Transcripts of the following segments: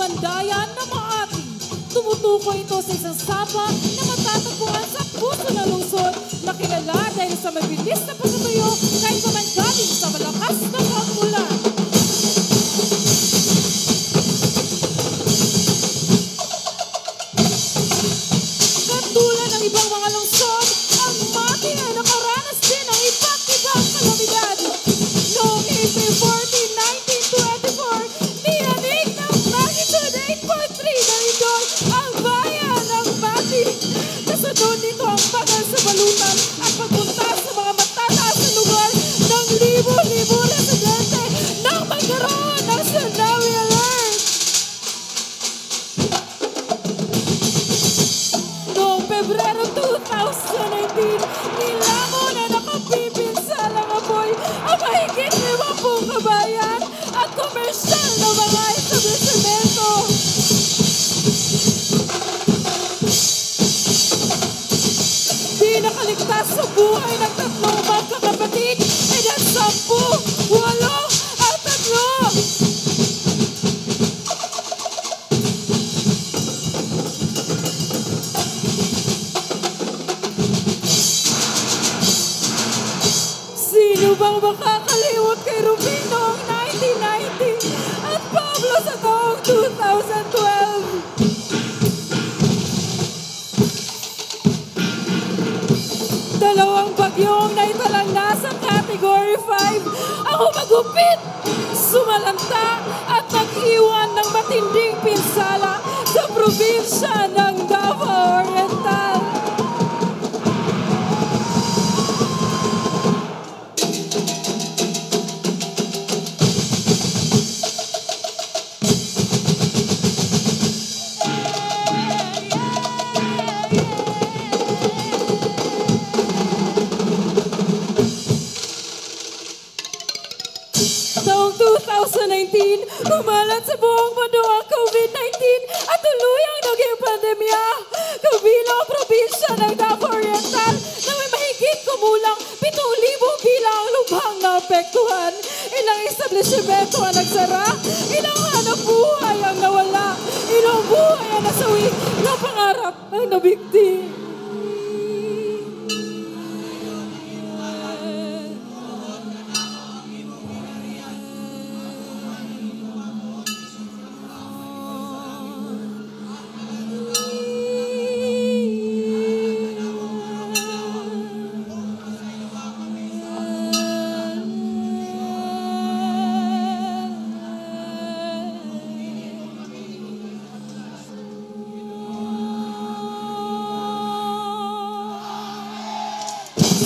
Mandayan na Maati. Tumutukoy ito sa isang sapa na matatagpuan sa puso ng lungsod na kilala dahil sa mabilis na pagkatuyo kahit pa man galing sa malakas na pag-ulan. Katulad ng ibang mga lungsod, ang Maati ay nakaranas din ng iba't ibang kalamidad. Noong April 14, 1924, niyanig ng magnitude 8.3 na ito ang bayan ng Maati. Kasunod nito ang bagal sa balutan at pagpunta sa mga matataas na lugar ng libo-libo residente nang magkaroon ng tsunami alert. Noong Pebrero 2019, nilamon na nakapipinsalang apoy ang mahigit 50 kabayan at komersyal na mga establishmento. Di nakaligtas sa buhay ng tatlong magkakapatid, edad 10, 8 at 3. Sino bang makakalimot kay Rubin noong 1990 at Pablo sa taong 2012? Dalawang bagyong naitalang nasa Category 5 ang humagupit, sumalanta at nag-iwan ng matinding pinsala sa probinsya ng Davao Oriental. Taong 2019, kumalat sa buong mundo ang COVID-19 at tuluyang naging pandemya. Kabilang ang probinsya ng Davao Oriental na may mahigit kumulang 7,000 bilang lubhang naapektuhan. Ilang establishmento ang nagsara, ilang hanap buhay ang nawala, ilang buhay ang nasawi, ilang pangarap ang nabigti.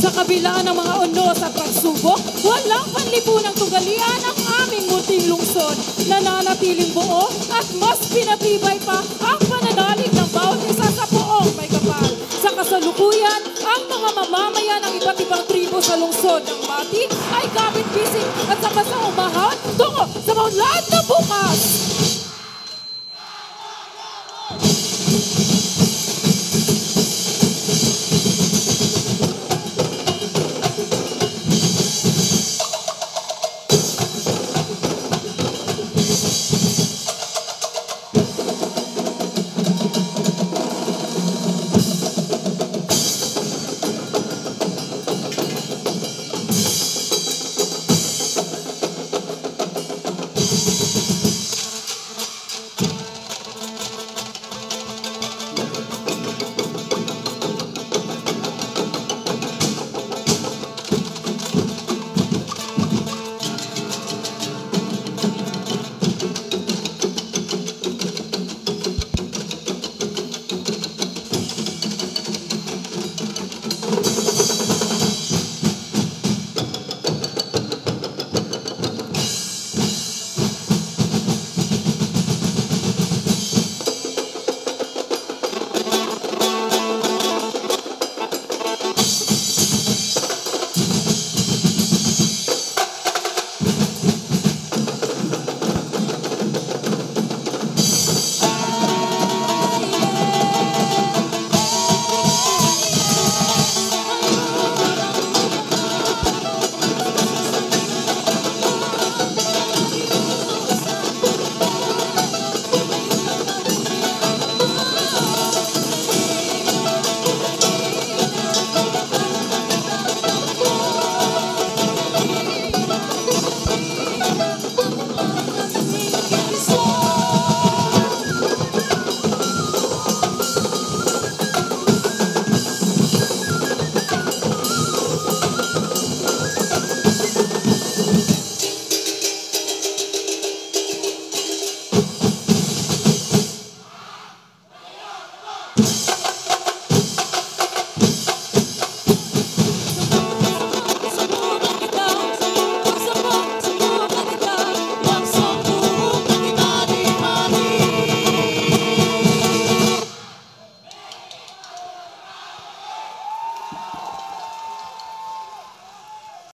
Sa kabila ng mga unos at pagsubok, walang panlipunang tugalian ang aming munting lungsod. Nananatiling buo at mas pinatibay pa ang pananalig ng bawat isa sa poong may kapal. Sa kasalukuyan, ang mga mamamayan ng iba't ibang tribo sa lungsod ng Maati ay kapit-bisig at saka sa umahon tungo sa maunlad na bukas.